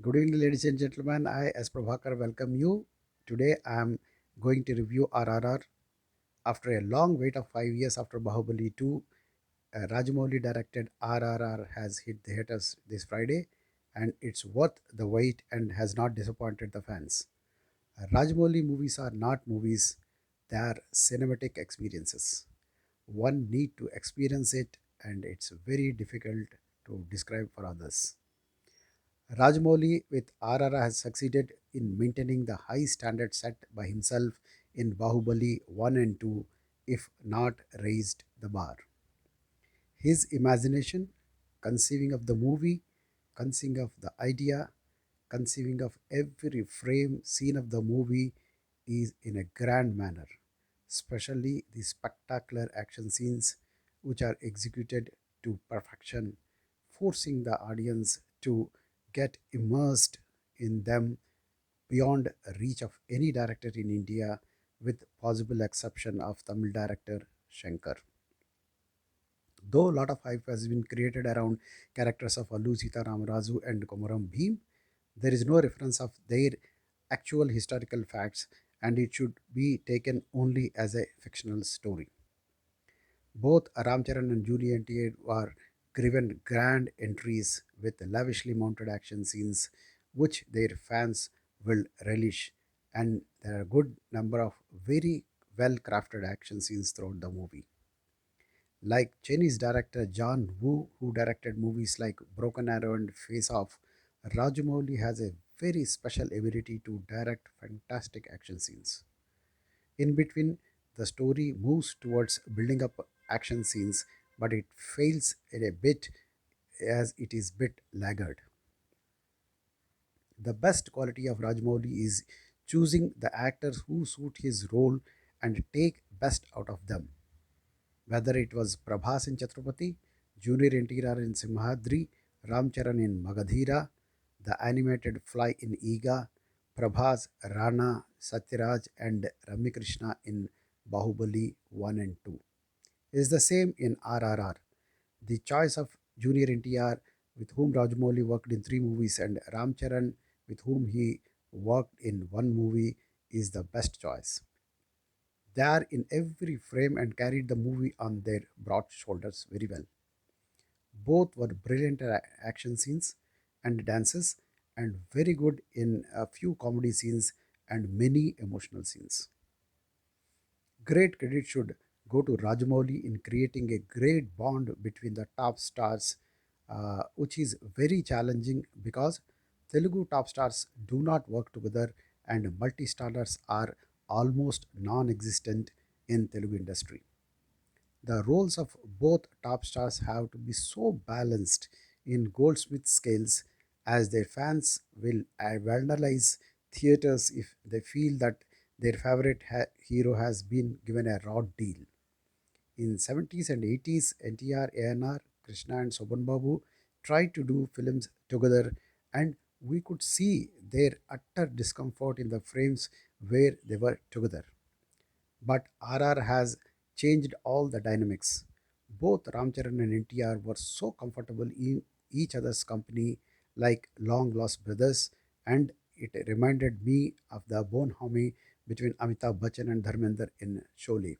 Good evening, ladies and gentlemen. I, S Prabhakar, welcome you. Today I am going to review RRR. After a long wait of 5 years after Bahubali 2, Rajamouli directed RRR has hit the theaters this Friday, and it's worth the wait and has not disappointed the fans. Rajamouli movies are not movies, they are cinematic experiences. One need to experience it, and it's very difficult to describe for others. Rajamouli with RRR has succeeded in maintaining the high standard set by himself in Bahubali 1 and 2, if not raised the bar. His imagination, conceiving of the movie, conceiving of the idea, conceiving of every frame scene of the movie is in a grand manner, especially the spectacular action scenes which are executed to perfection, forcing the audience to get immersed in them beyond reach of any director in India, with possible exception of Tamil director Shankar. Though a lot of hype has been created around characters of Allu Sita Ramaraju and Komaram Bhim, there is no reference of their actual historical facts, and it should be taken only as a fictional story. Both Ramcharan and Julie NTA were given grand entries with lavishly mounted action scenes, which their fans will relish, and there are a good number of very well crafted action scenes throughout the movie. Like Chinese director John Woo, who directed movies like Broken Arrow and Face Off, Rajamouli has a very special ability to direct fantastic action scenes. In between, the story moves towards building up action scenes, but it fails a bit as it is bit laggard. The best quality of Rajamouli is choosing the actors who suit his role and take best out of them. Whether it was Prabhas in Chhatrapati, Junior NTR in Simhadri, Ramcharan in Magadhira, the animated fly in Iga, Prabhas, Rana, Satyaraj, and Ramikrishna in Bahubali 1 and 2. Is the same in RRR. The choice of Junior NTR, with whom Rajamouli worked in three movies, and Ramcharan, with whom he worked in one movie, is the best choice. They are in every frame and carried the movie on their broad shoulders very well. Both were brilliant action scenes and dances, and very good in a few comedy scenes and many emotional scenes. Great credit should go to Rajamouli in creating a great bond between the top stars, which is very challenging because Telugu top stars do not work together, and multi-stars are almost non-existent in Telugu industry. The roles of both top stars have to be so balanced in Goldsmith scales, as their fans will vandalize theaters if they feel that their favorite hero has been given a raw deal. In 70s and 80s, NTR, ANR, Krishna and Sobhan Babu tried to do films together, and we could see their utter discomfort in the frames where they were together. But RR has changed all the dynamics. Both Ramcharan and NTR were so comfortable in each other's company, like long lost brothers, and it reminded me of the bonhomie between Amitabh Bachchan and Dharmender in Sholay.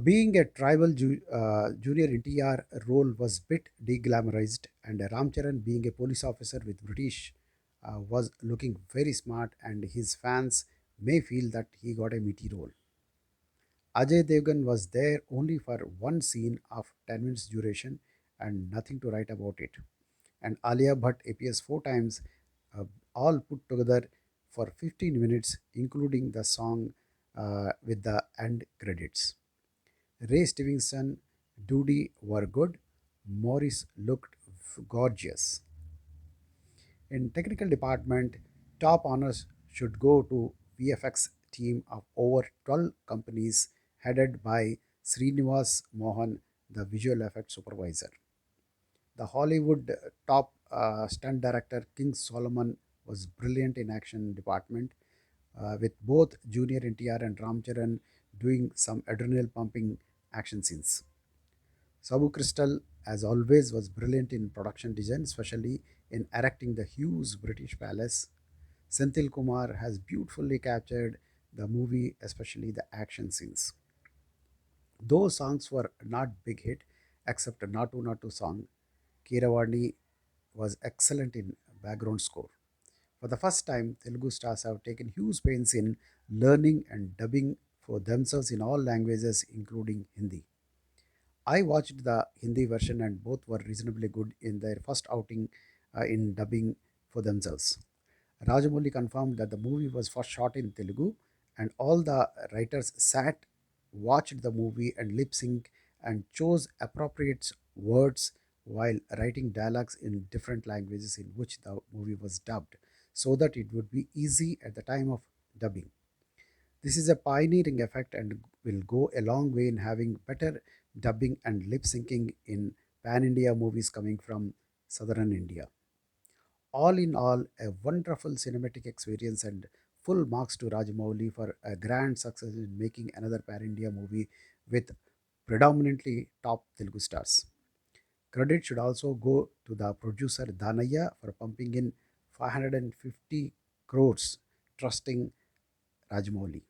Being a tribal junior NTR role was bit deglamorized, and Ramcharan, being a police officer with British, was looking very smart, and his fans may feel that he got a meaty role. Ajay Devgan was there only for one scene of 10 minutes duration and nothing to write about it. And Alia Bhatt appears four times, uh, all put together for 15 minutes, including the song with the end credits. Ray Stevenson, Doody were good. Morris looked gorgeous. In technical department, top honors should go to VFX team of over 12 companies headed by Srinivas Mohan, the visual effects supervisor. The Hollywood top stunt director King Solomon was brilliant in action department, with both Junior NTR and Ramcharan doing some adrenaline pumping action scenes. Sabu Crystal as always, was brilliant in production design, especially in erecting the huge British palace. Senthil Kumar has beautifully captured the movie, especially the action scenes. Those songs were not big hit, except Natu Natu song. Kiravani was excellent in background score. For the first time, Telugu stars have taken huge pains in learning and dubbing for themselves in all languages, including Hindi. I watched the Hindi version and both were reasonably good in their first outing in dubbing for themselves. Rajamouli confirmed that the movie was first shot in Telugu and all the writers sat, watched the movie and lip sync and chose appropriate words while writing dialogues in different languages in which the movie was dubbed so that it would be easy at the time of dubbing. This is a pioneering effect and will go a long way in having better dubbing and lip syncing in pan India movies coming from southern India. All in all, a wonderful cinematic experience and full marks to Rajamouli for a grand success in making another pan India movie with predominantly top Telugu stars. Credit should also go to the producer Danaya for pumping in 550 crores, trusting Rajamouli.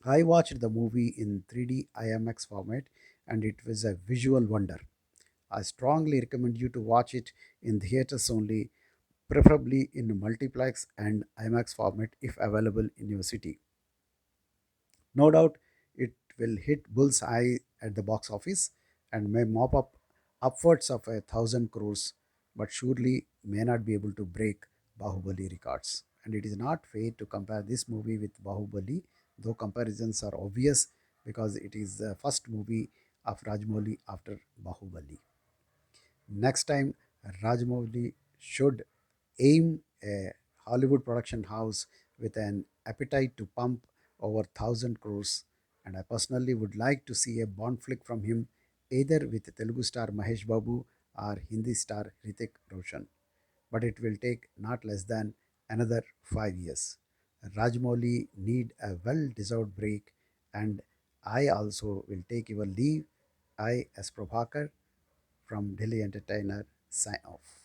I watched the movie in 3D IMAX format and it was a visual wonder. I strongly recommend you to watch it in theaters only, preferably in multiplex and IMAX format if available in your city. No doubt it will hit bullseye at the box office and may mop up upwards of 1,000 crores, but surely may not be able to break Bahubali records. And it is not fair to compare this movie with Bahubali, though comparisons are obvious because it is the first movie of Rajmouli after Bahubali. Next time, Rajamouli should aim a Hollywood production house with an appetite to pump over 1,000 crores. And I personally would like to see a Bond flick from him, either with Telugu star Mahesh Babu or Hindi star Hrithik Roshan. But it will take not less than another 5 years. Rajmouli need a well-deserved break, and I also will take your leave. I, S Prabhakar, from Delhi Entertainer, sign off.